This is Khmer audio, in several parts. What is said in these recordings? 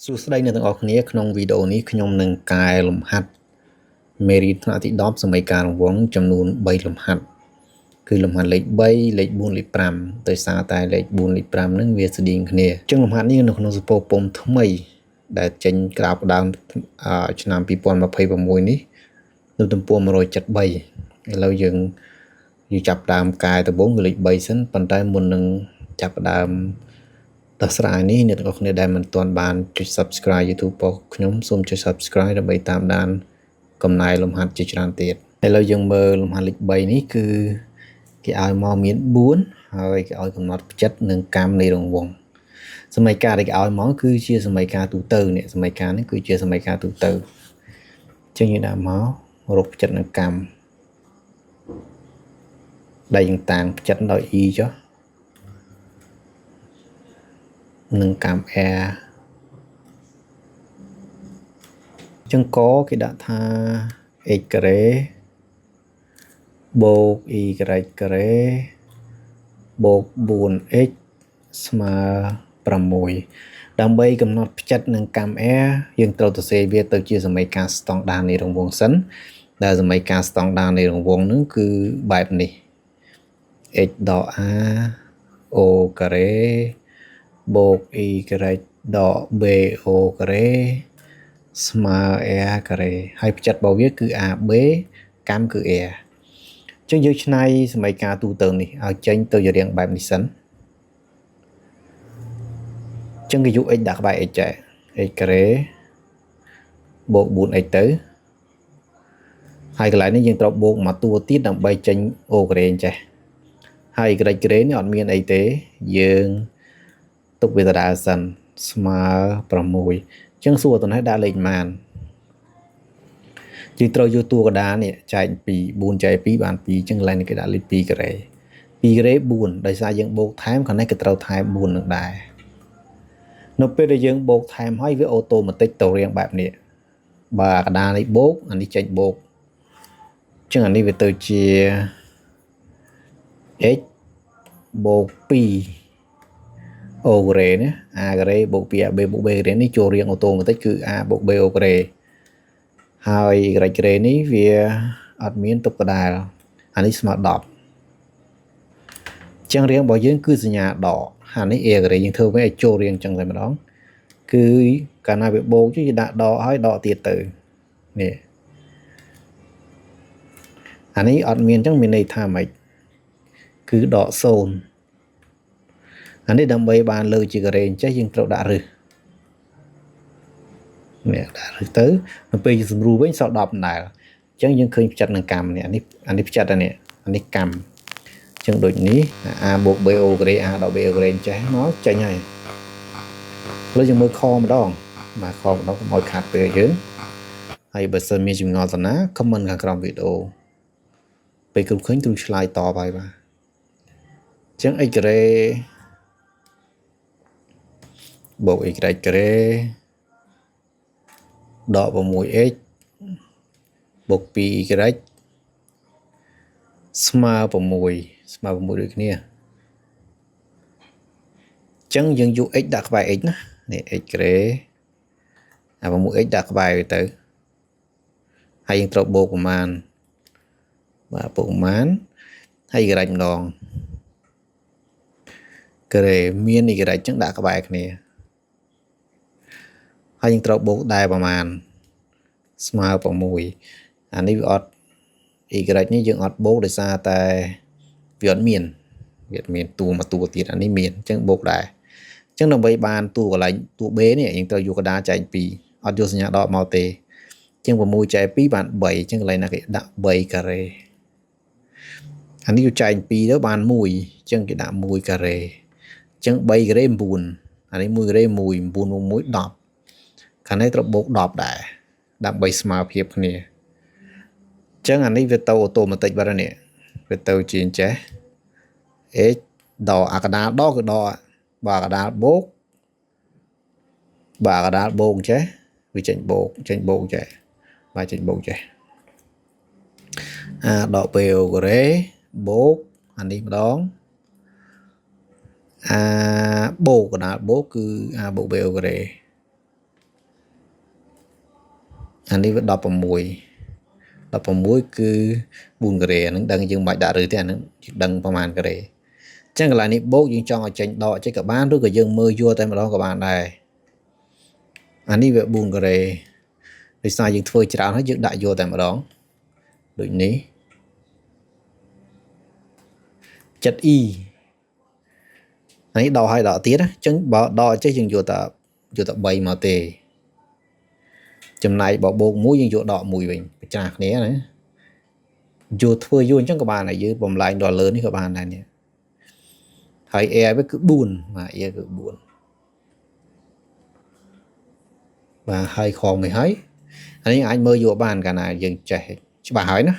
សួស្តីអ្នកទាំងអស់គ្នាក្នុងវីដេអូនេះខ្ញុំនឹងកែលំហាត់មេរៀនថ្នាក់ទី10សម័យកាលរង្វង់ចំនួន3លំហាត់គឺលំហាត់លេខ3លេខ4លេខ5ដោយសារតែលេខ4លេខ5ហ្នឹងវាស្តៀងគ្នាអញ្ចឹងលំហាត់នេះនៅក្នុងសពោពុំថ្មីដែលចេញក្រៅផ្ដើមឆ្នាំ2026នេះនៅទំព័រ173ឥឡូវយើងចាប់ផ្ដើមកែដំបូងគឺលេខ3សិនប៉ុន្តែមុននឹងចាប់ផ្ដើមដោះស្រាយនេះអ្នកទាំងអស់គ្នាដែលមិនទាន់បានចុច Subscribe YouTube របស់ខ្ញុំសូមចុច Subscribe ដើម្បីតាមដានកំណែលំហាត់ជាច្រើនទៀតឥឡូវយើងមើលលំហាត់លេខ3នេះគឺគេឲ្យមកមាន4ហើយគេឲ្យកំណត់ផ្ចិតនិងកម្មនៃរង្វង់សម័យកាលដែលគេឲ្យមកគឺជាសម័យកាលទូទៅនេះសម័យកាលនេះគឺជាសម័យកាលទូទៅអញ្ចឹងយើងដាក់មករកផ្ចិតនិងកម្មដែលយើងតាំងផ្ចិតដោយ e ចុះនឹងកម្ម r ចឹងកគេដាក់ថា x ការ៉េបូក y ការ៉េបូក 4x ស្មើ6ដើម្បីកំណត់ផ្ចិតនឹងកម្ម r យើងត្រូវទៅសេវាទៅជាសម័យកាលស្តង់ដារនៃរង្វង់សិនដែលសម័យកាលស្តង់ដារនៃរង្វង់ហ្នឹងគឺបែបនេះ x ដក a o ការ៉េបូក y ដក b o ការ៉េស្មើ r ការ៉េហើយផ្ចិតរបស់វាគឺ ab កម្មគឺ r អញ្ចឹងយើងឆ្នៃសម័យកាលទូទៅនេះឲ្យចេញទៅជារាងបែបនេះសិនអញ្ចឹងគេយក x ដាក់ក្បែរ x ចែ x ការ៉េបូក 4x ទៅហើយកន្លែងនេះយើងត្រូវបូកមកតួទៀតដើម្បីចេញ o ការ៉េអញ្ចេះហើយ y ការ៉េនេះអត់មានអីទេយើងទុកវាដដែលសិនស្មើ6អញ្ចឹងសួរតើដាក់លេខប៉ុន្មានយើងត្រូវយកតួកណ្ដាលនេះចែក2 4ចែក2បាន2អញ្ចឹងកន្លែងនេះគេដាក់លេខ2ការ៉េ2ការ៉េ4ដោយសារយើងបូកថែមខាងនេះគេត្រូវថែម4នឹងដែរនៅពេលដែលយើងបូកថែមហើយវាអូតូម៉ាទិកទៅរៀងបែបនេះបើកណ្ដាលនេះបូកអានេះចេញបូកអញ្ចឹងអានេះវាទៅជា x បូក2 o ការ៉េណា a ការ៉េបូក 2ab បូក b ការ៉េនេះចូលរៀងអូតូម៉ាទិកគឺ a បូក b o ការ៉េហើយ y ការ៉េនេះវាអត់មានទុកដដែលអានេះស្មើ10អញ្ចឹងរៀងរបស់យើងគឺសញ្ញាដកអានេះ a ការ៉េយើងធ្វើវាឲ្យចូលរៀងអញ្ចឹងតែម្ដងគឺកាលណាវាបូកយើងដាក់ដកហើយដកទៀតទៅនេះអានេះអត់មានអញ្ចឹងមានន័យថាម៉េចគឺដក0អានេះដើម្បីបានលើជាការ៉េអញ្ចេះយើងត្រូវដាក់រឹសនេះដាក់រឹសទៅនៅពេលយើងសម្រួលវិញសល់10ដដែលអញ្ចឹងយើងឃើញផ្ចិតនឹងកម្មនេះអានេះផ្ចិតនេះអានេះកម្មអញ្ចឹងដូចនេះ a បូក b o ការ៉េ a ដក b o ការ៉េអញ្ចេះមកចេញហើយឥឡូវយើងមើលខម្ដងបាទខម្ដងកុំឲ្យខាតពេលយើងហើយបើសិនមានចម្ងល់តាណា comment ខាងក្រោមវីដេអូពេលគ្រប់ឃើញគ្រូឆ្លើយតបហើយបាទអញ្ចឹង x ការ៉េបូក y ការ៉េដក 6x បូក 2y ស្មើ6ស្មើ6ដូចគ្នាអញ្ចឹងយើងយក x ដាក់ក្បែរ x ណានេះ x ការ៉េអា 6x ដាក់ក្បែរវាទៅហើយយើងត្រូវបូកប្រមាណបាទបូកប្រមាណហើយការ៉េម្ដងការ៉េមាន y អញ្ចឹងដាក់ក្បែរគ្នាហើយយើងត្រូវបូកដែរប្រមាណស្មើ6អានេះវាអត់ y នេះយើងអត់បូកដោយសារតែវាអត់មានតួមួយតួទៀតអានេះមានអញ្ចឹងបូកដែរអញ្ចឹងដើម្បីបានតួកន្លែងតួ b នេះយើងត្រូវយកកណ្ដាលចែក2អត់យកសញ្ញាដកមកទេអញ្ចឹង6ចែក2បាន3អញ្ចឹងកន្លែងណាគេដាក់3ការ៉េអានេះយកចែក2ទៅបាន1អញ្ចឹងគេដាក់1ការ៉េអញ្ចឹង3ការ៉េ9អានេះ1ការ៉េ1 9 1 10ខាងនេះត្រូវបូក10ដែរដើម្បីស្មើភាពគ្នាអញ្ចឹងអានេះវាទៅអូតូម៉ាទិកបាត់ហើយនេះវាទៅជាអញ្ចេះ x ដកអាកដាលដកគឺដកបើកដាលបូកអញ្ចេះវាចេញបូកចេះបាទចេញបូកចេះa ដក b o ការ៉េបូកអានេះម្ដង a បូកកណ្ដាលបូកគឺ a បូក b o ការ៉េ អានេះវា16គឺ4ការ៉េហ្នឹងដឹងយើងមិនបាច់ដាក់ឬទេអាហ្នឹងដឹងប្រហែលការ៉េអញ្ចឹងកន្លែងនេះបូកយើងចង់ឲ្យចេញដកចេញក៏បានឬក៏យើងមើលយួរតែម្ដងក៏បានដែរអានេះវា4ការ៉េដោយសារយើងធ្វើច្រើនហើយយើងដាក់យួរតែម្ដងដូចនេះចិត្ត e ហើយដកឲ្យដកទៀតអញ្ចឹងបើដកចេះយើងយកតែ3មកទេចំណែកបើបូក1យើងយកដក1វិញប្រច្រាស់គ្នាណាយកធ្វើយូរអញ្ចឹងក៏បានហើយយើងបំលែងដល់លើនេះក៏បានដែរនេះហើយ air វាគឺ4បាទ air គឺ4បាទហើយខំមិនហើយអានេះអាចមើលយកបានកាលណាយើងចេះច្បាស់ហើយណា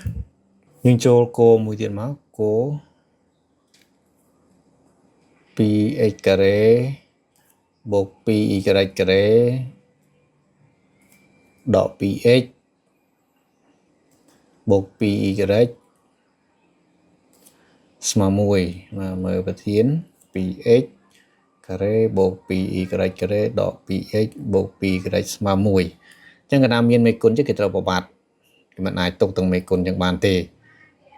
យើងចូលគោមួយទៀតមកគោ 2x ការ៉េបូក 2y ការ៉េដក 2x បូក 2y ស្មើ1មកមើលប្រធាន 2x ការ៉េបូក 2y ការ៉េដក 2x បូក 2y ស្មើ1អញ្ចឹងកាលណាមានមេគុណចឹងគេត្រូវប្របាត់គេមិនអាចទុកទាំងមេគុណចឹងបានទេ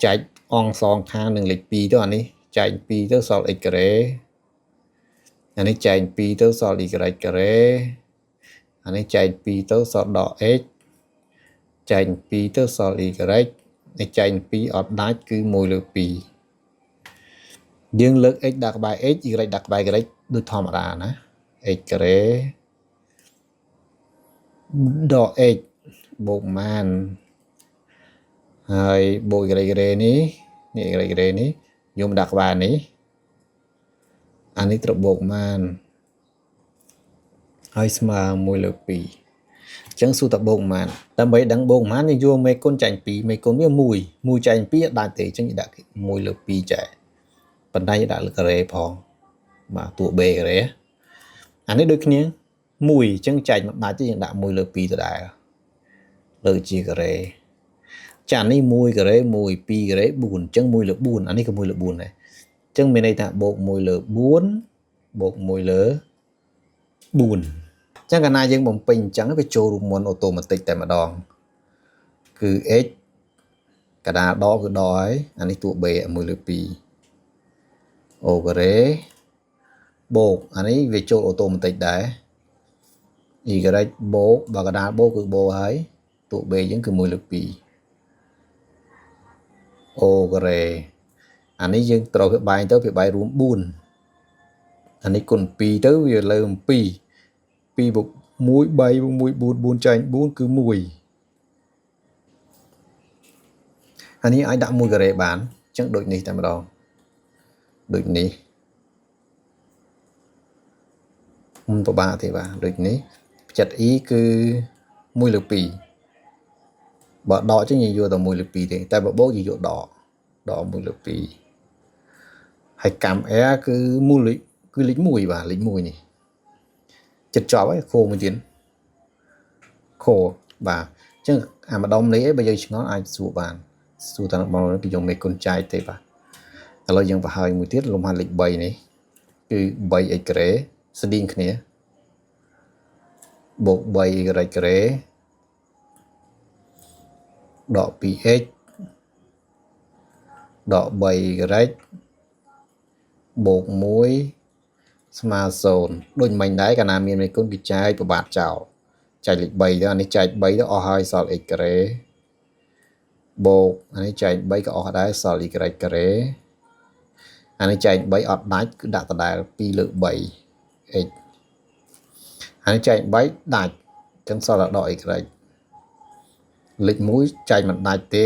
ចែកអង្សងខាងនឹងលេខ2ទៅអានេះចែក2ទៅសល់ x ការ៉េអានេះចែក2ទៅសល់ y ការ៉េអានេះចែក2ទៅសល់ដក x ចែក2ទៅសល់ y នេះចែក2អត់ដាច់គឺ1លើ2យើងលើក x ដាក់ក្បែរ x y ដាក់ក្បែរ y ដូចធម្មតាណា x ការ៉េដក x បូកម៉ានហើយបូក y ការ៉េនេះy ការ៉េនេះយកមកដាក់ក្បែរនេះអានេះត្រូវបូកម៉ានហើយស្មើ1លើ2អញ្ចឹងសួរតបូកម៉ានដើម្បីដឹងបូកម៉ានយើងយកមេគុណចាញ់2មេគុណវា1ចាញ់2ដាច់ទេអញ្ចឹងដាក់1លើ2ចែកប៉ុន្តែដាក់លើការ៉េផងបាទតួ b ការ៉េអានេះដូចគ្នា1អញ្ចឹងចែកមកដាច់ទេយើងដាក់1លើ2ទៅដែរលើជាការ៉េចានេះ1ការ៉េ1 2ការ៉េ4អញ្ចឹង1លើ4អានេះក៏1លើ4ដែរអញ្ចឹងមានន័យថាបូក1លើ4បូក1លើ4អញ្ចឹងកាលណាយើងបំពេញអញ្ចឹងវាចូលរួមមុនអូតូម៉ាទិកតែម្ដងគឺ x កដាលដកគឺដកហើយអានេះតួ b 1លើ2អូការ៉េបូកអានេះវាចូលអូតូម៉ាទិកដែរ y បូកបើកដាលបូកគឺបូកហើយតួ b យើងគឺ1លើ2អូការ៉េអានេះយើងត្រូវវាបែងទៅវាបែងរួម4អានេះគុណ2ទៅវាលើ2 2បូក1 3បូក1 4 4ចែក4គឺ1អានេះអាចដាក់1ការ៉េបានអញ្ចឹងដូចនេះតែម្ដងដូចនេះមិនពិបាកទេបាទដូចនេះចិត្ត e គឺ1លើ2បើដកចឹងយើងយកតែ1លើ2ទេតែបើបូកយើងយកដក1លើ2ហើយកម្ម r គឺលេខ1បាទលេខ1នេះចិត្តចប់ហើយខូមួយទៀតខូបាទអញ្ចឹងអាម្ដុំនេះឯងបើយើងឆ្ងល់អាចសួរបានសួរតាបងគេយកមេគុណចែកទេបាទឥឡូវយើងបង្ហាញមួយទៀតលំហាត់លេខ3នេះគឺ 3x ការ៉េស្តៀងគ្នាបូក 3y ការ៉េដក 2x ដក 3y ការ៉េបូក1ស្មើ0ដូចមិញដែរកាលណាមានមេគុណគឺចែកប្របាត់ចោលចែកលេខ3ទៅអានេះចែក3ទៅអស់ហើយសល់ x ការ៉េបូកអានេះចែក3ក៏អស់ដែរសល់ y ការ៉េអានេះចែក3អត់ដាច់គឺដាក់ដដែល2លើ3 x អានេះចែក3ដាច់អញ្ចឹងសល់តែដក y លេខ1ចែកមិនដាច់ទេ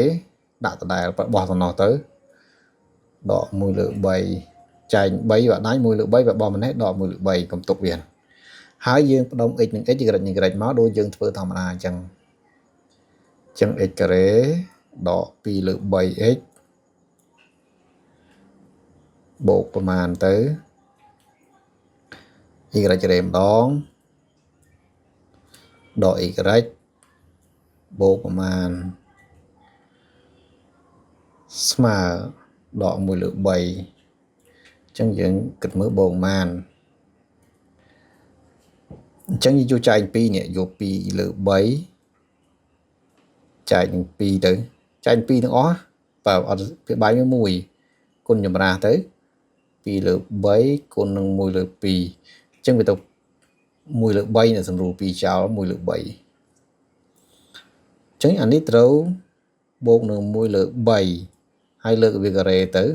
ដាក់ដដែលបោះតំណោះទៅដក1លើ3ចែក3បើដាច់1លើ3បើបោះម្នេះដក1លើ3កុំទុកវាហើយយើងបដុំ x និង x y និង y មកដូចយើងធ្វើធម្មតាអញ្ចឹងx ការ៉េដក2លើ 3x បូកប្រមាណទៅ y ការ៉េម្ដងដក y បូកប្រមាណស្មើដក1លើ3អញ្ចឹងយើងគិតមើលបូកប្រមាណអញ្ចឹងយើងយកចែក2នេះយក2លើ3 chạy những pi tới chạy piទាំងអស់បើអត់វាបាយមួយគុណចម្រាស់ទៅ2លើ3គុណនឹង1លើ2អញ្ចឹងវាទៅ1លើ3នៅសម្រួល2ចោល1លើ3អញ្ចឹងអានេះត្រូវបូកនឹង1លើ3ហើយលើកវាការ៉េទៅ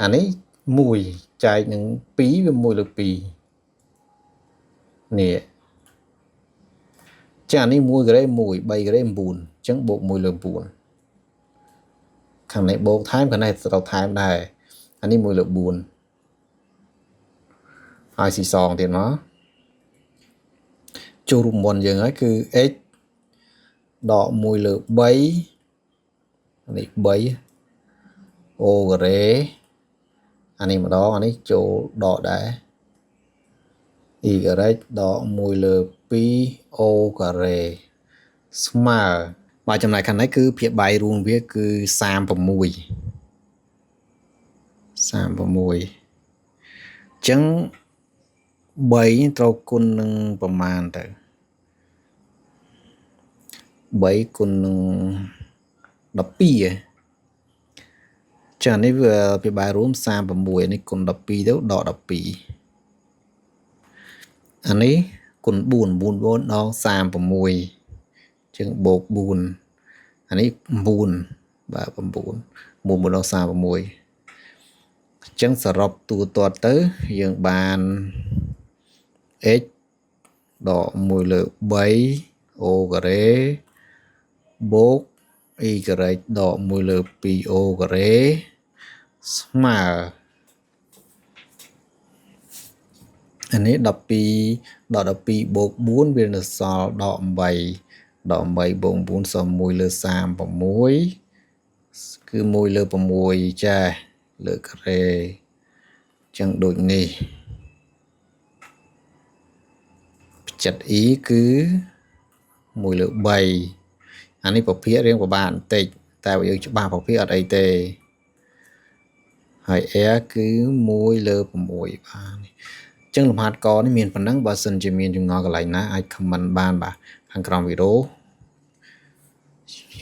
អានេះ1ចែកនឹង2វា1លើ2នេះចានេះ1ការ៉េ1 3ការ៉េ9អញ្ចឹងបូក1លើ4ខាងនេះបូកថែមខាងនេះត្រូវថែមដែរអានេះ1លើ4ហើយស៊ីសងទៀតមកចូលរួមមុនយើងហើយគឺ x ដក1លើ3នេះ3 o ការ៉េអានេះម្ដងអានេះចូលដកដែរ y ដក1លើ2 o ការ៉េស្មើបើចំណែកខាងនេះគឺភាពបាយរួមវាគឺ36អញ្ចឹង3ត្រូវគុណនឹងប្រមាណទៅ3គុណនឹង12ចានេះវាភាពបាយរួម36នេះគុណ12ទៅដក12អានេះគុណ4 4ដង36ចឹងបូក4អានេះ9បាទ9 9ដង36អញ្ចឹងសរុបទូទាត់ទៅយើងបាន x ដក1លើ3 o ការ៉េបូក y ដក1លើ2 o ការ៉េស្មើអានេះ12ដក12បូក4វានៅសល់ដក8ដក8បូក4សល់1លើ36គឺ1លើ6ចាលើការ៉េចឹងដូចនេះចិត្ត e គឺ1លើ3អានេះប្រភេទរៀងពិបាកបន្តិចតែបើយើងច្បាស់ប្រភេទអត់អីទេហើយ r គឺ1លើ6បាទអញ្ចឹងលំហាត់កនេះមានប៉ុណ្ណឹងបើសិនជាមានចម្ងល់កន្លែងណាអាច comment បានបាទខាងក្រោមវីដេអូ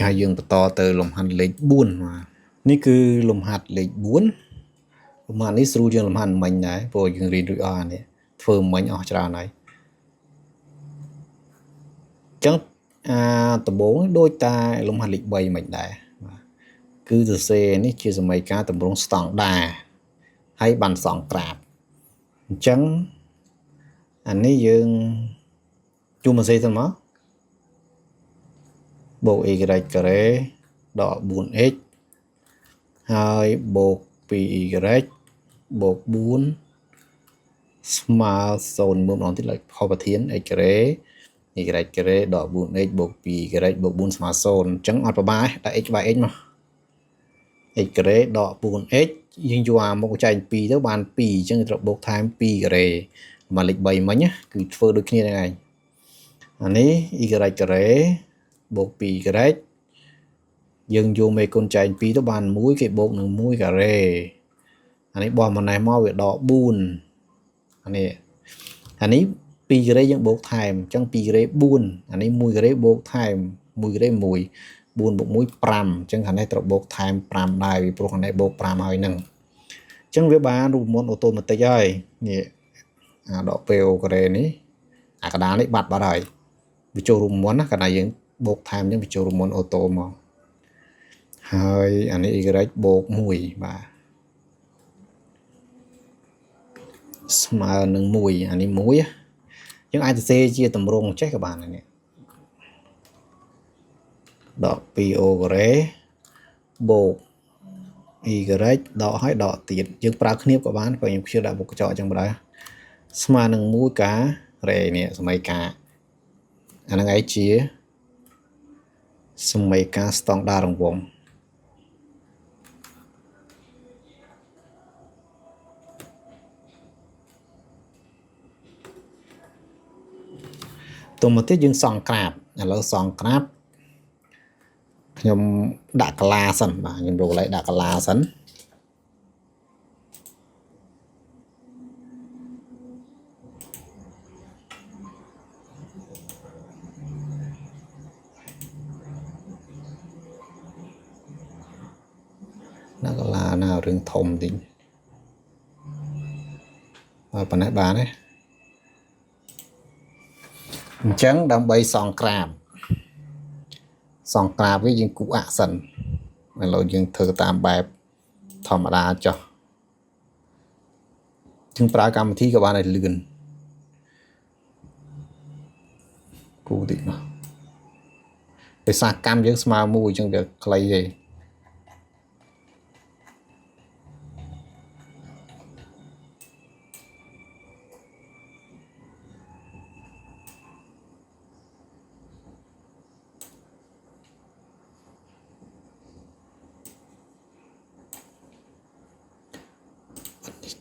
ហើយយើងបន្តទៅលំហាត់លេខ4បាទនេះគឺលំហាត់លេខ4លំហាត់នេះស្រួលជាងលំហាត់មិញដែរព្រោះយើងរៀនរួចអស់នេះធ្វើមិញអស់ច្រើនហើយអញ្ចឹងដំបូងដូចតែលំហាត់លេខ3មិនដែរបាទគឺសរសេរនេះជាសមីការទម្រង់ស្តង់ដារហើយបានសងក្រាបអញ្ចឹងអានេះយើងជួមសរសេរទៅមកបូក y ការ៉េដក 4x ហើយបូក 2y បូក4ស្មើ0មើលម្ដងទៀតលើខុសប្រធាន x ការ៉េ y ការ៉េដក 4x បូក 2y បូក4ស្មើ0អញ្ចឹងអត់ប្របាដាក់ x by x មក x ការ៉េដក 4x យើងយកអាមកចែក2ទៅបាន2អញ្ចឹងត្រូវបូកថែម2ការ៉េមកលេខ3មិញគឺធ្វើដូចគ្នាហ្នឹងឯងអានេះ y ការ៉េបូក 2y យើងយកមេគុណចែក2ទៅបាន1គេបូកនឹង1ការ៉េអានេះបោះមកណេះមកវាដក4អានេះ2ការ៉េយើងបូកថែមអញ្ចឹង2ការ៉េ4អានេះ1ការ៉េបូកថែម1ការ៉េ1 4បូក1 5អញ្ចឹងខាងនេះត្រូវបូកថែម5ដែរពីព្រោះខាងនេះបូក5ហើយហ្នឹងអញ្ចឹងវាបានរូបមន្តអូតូម៉ាទិកហើយនេះអាដក PO ការ៉េនេះអាកដាលនេះបាត់ហើយវាចូលរូបមន្តណាកាលណាយើងបូកថែមអញ្ចឹងវាចូលរូបមន្តអូតូមកហើយអានេះ y បូក1បាទស្មើនឹង1អានេះ1យើងអាចសរសេរជាតម្រងចេះក៏បានដែរនេះដក 2o ការ៉េបូក y ដកឲ្យដកទៀតយើងប្រើគ្នាក៏បានបើខ្ញុំខ្ជិលដាក់មុខកញ្ចក់អញ្ចឹងបណ្ដោយស្មើនឹង1ការ៉េនេះសមីការអាហ្នឹងឯងជាសមីការស្តង់ដាររង្វង់តមកទៀតយើងសង់ក្រាបឥឡូវសង់ក្រាបខ្ញុំដាក់កាឡាសិនបាទខ្ញុំរកកន្លែងដាក់កាឡាសិន ก็ลาหน้าเรื่องทมจริงปัญหาบ้านเนี่ยจังดำใบสองกราบvới những cụ ạ sần màเรายังเธอตามแบบธรรมดาจ้ะถึงปรากรรมที่กับบ้านในเรือนกูติเนาะไปสากรรมยังสมามูจังเดือดใครเลย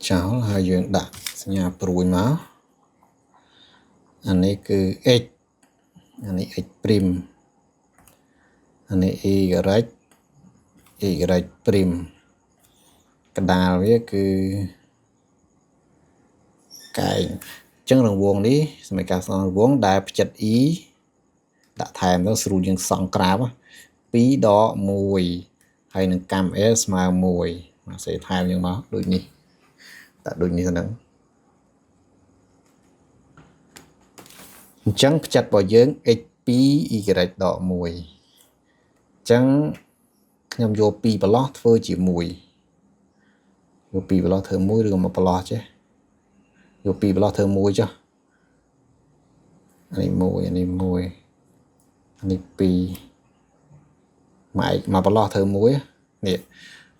cháu là dương đặt nhà bùi máu anh ấy cứ x anh ấy x prim anh ấy y prim cái đào với cứ cái chân rồng vuông đi mấy cái song vuông đại chặt ý đã thèm nó sử dụng song crab pí đó mùi hay là cam s mà mùi mà sẽ thèm nhưng mà đôi nhỉ đã đôi nhỉ nữa chẳng chặt vào dưỡng HP y đỏ mùi chẳng nhằm vô pi blot phơi chỉ mùi vô pi blot thơ mùi được mà blot chứ vô pi blot thơ mùi chứ anh mùi anh pi mày mà blot thơ mùi nè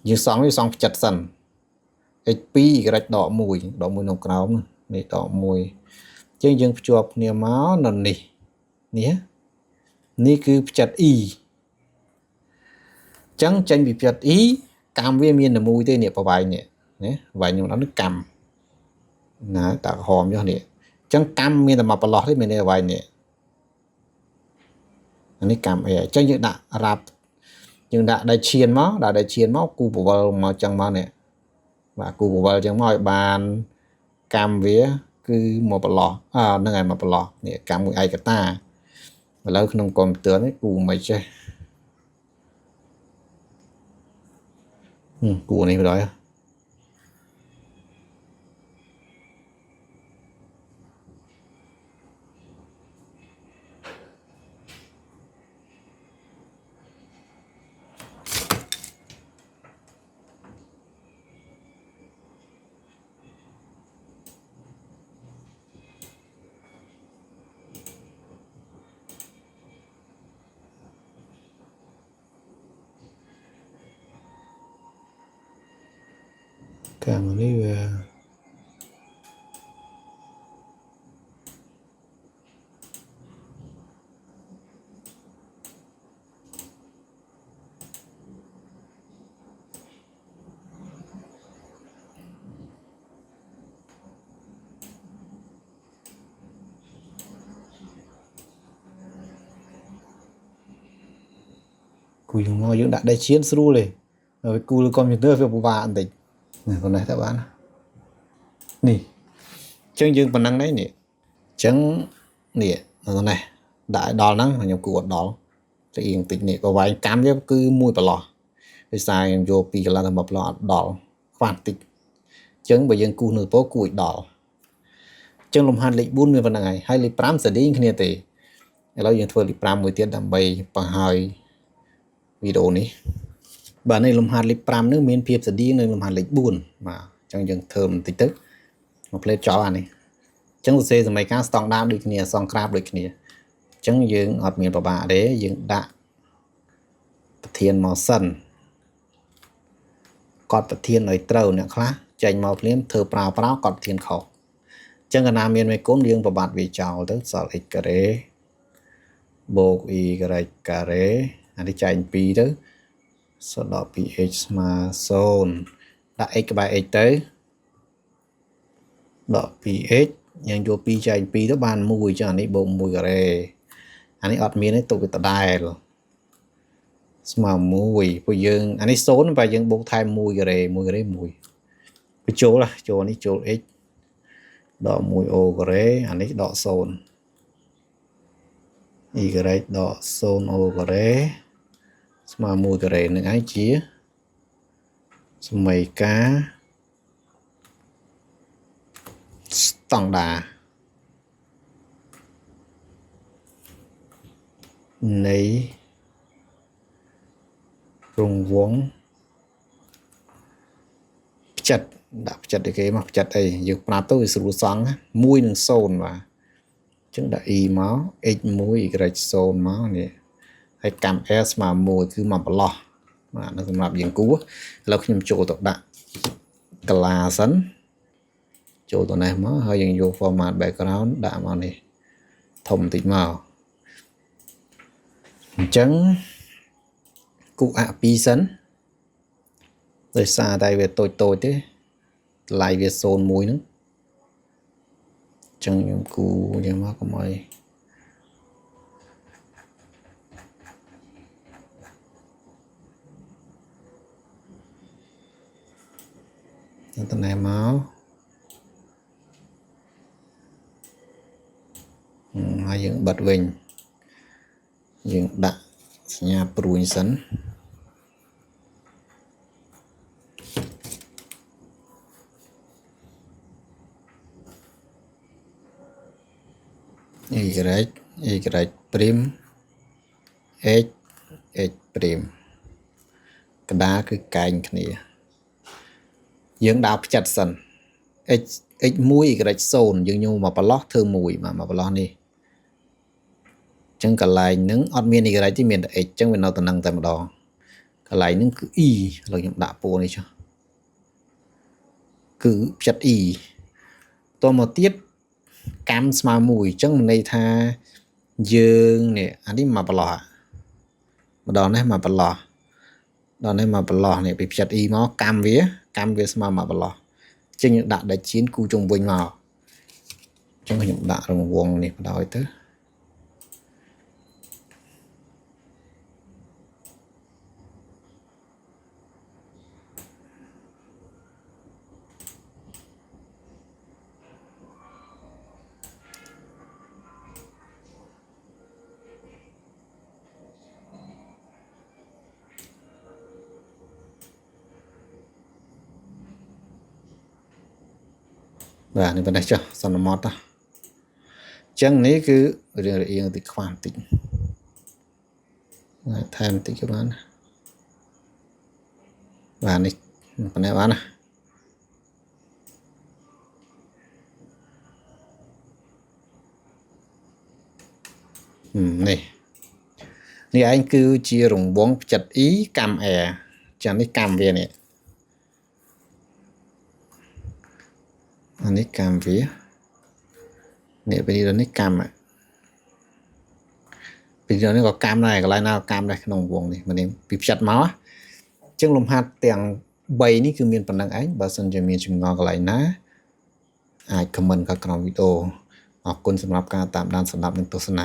như xong chặt sần HP y đỏ mùi nồng cáo nè đỏ mùi chứ dương chụp nhiều máu nần nè cứ chặt y chẳng tranh bị chặt ý cam với miên là mùi tê nè vào bài nè vài nhưng nó cầm nè tạo hòm cho nè chẳng cam miên là mà lọt đấy mình nè vài nè anh ấy cầm ấy chẳng như đã rạp nhưng đã đại chiên máu cu bộ vào mà chẳng máu nè và cu bộ vào chẳng máu bàn cam vía cứ một lọ nó ngày một lọ nè cam mùi ai cả ta và lâu không còn tướng ấy cu mày chơi cụ này rồi càng đi về cùi ngồi những đã đại chiến sưu này rồi cùi con những nơi về bộ vạn tỉnh con này các bạn nè chân dương phần năng đấy nè chẳng nè con này đại đo năng là nhập cụ đó thì yên tĩnh nè có vài cam với cứ mùi bà lò cái sai vô pi là làm một lọ đỏ khoan tịch chẳng bây giờ cụ nửa bố cùi đỏ chân lồng hạt lịch 4 phần này hay lịch 5 giờ đi kia thìเรายังធ្វើlịch 5 មួយទៀតដើម្បីបង្ហាញវីដេអូនេះបាទនៅលំហាត់លេខ 5 នេះមានភាពស្តៀងនឹងលំហាត់លេខ 4 បាទអញ្ចឹងយើងធ្វើបន្តិចទៅមកផ្លេតចោលអានេះអញ្ចឹងសរសេរសមីការស្តង់ដារដូចគ្នាសងក្រាបដូចគ្នាអញ្ចឹងយើងអត់មានប្របាកទេយើងដាក់ប្រធានមកសិនកត់ប្រធានឲ្យត្រូវអ្នកខ្លះចេញមកភ្លាមធ្វើប្រើកត់ប្រធានខុសអញ្ចឹងកាលណាមានមេគុណយើងប្របាត់វាចោលទៅសល់ x ការ៉េបូក y ការ៉េអានេះចែក2ទៅsố đó pH ស្មើ0ដាក់ x ក្បែរ x ទៅដក pH យើងយក2ចែក2ទៅបាន1ចឹងអានេះបូក1ការ៉េអានេះអត់មានទេទុកវាដដែលស្មើ1ពួកយើងអានេះ0បើយើងបូកថែម1ការ៉េបញ្ចូលនេះចូល x ដក1 o ការ៉េអានេះដក0 y ដក0 o ការ៉េស្មើ1ការ៉េនឹងឯងជា สมัยกาสตองดาในรวงวงจัดดับจัดcái màจัดไอ้อยู่ปราบตัวสุรุสังมุ้ยหนึ่งโซนว่ะจึงได้อีmáu xมุ้ยกระโซนmáuเนี่ยให้กำ s มามุ้ยคือมาบล็อกมาในสำหรับอย่างกูเราขึ้นโจตกดะกลาสันโจตัวไหนmáu hơiยังอยู่ format background đãมาเนี่ยทมติดmáuจังกูอะปีสันโดยซาได้về tôi thế lại về zone mũi nữa chẳng em cú nhưng mà có mày tận này máu hai dựng bật vinh dựng đạn nhà pruin sẵn y prim x prim cái đá cứ cạnh này dưỡng đào chặt sẵn x mũi y zone nhưng như mà block thương mũi mà block đi chẳng cả lại những admin y tí miền x chẳng bên nào tận năng tại một đó cả lại những cứ y là những đạp bộ này cho cứ chặt y tôi một tiết cam mà mùi chẳng mình đây tha dương nè anh đi mà bỏ mà đòn này mà bỏ đòn này mà bỏ này bị chặt y máu cam vía mà bỏ trên những đạn đại chiến cu trùng bình màu trong những đạn rồng vuông này đòi tới và này bên đây chưa xong nó mót đó chân này cứ riêng thì khoan tính thêm tí các bạn và này bên này bạn này này anh cứ chia rồng bóng chặt ý cam chẳng đi cam về này anh ấy cam vía nè bây giờ nó cam ạ bây giờ nó có cam này cái lại nào cam đây nồng vuông này mà em bị chặt máu chân lồng hạt tiền bay ní cứ miền phần năng ấy bà sân cho miền chừng ngò cái lại ná ai comment các video học quân sầm lập ca tạm đan sầm lập những tổ sân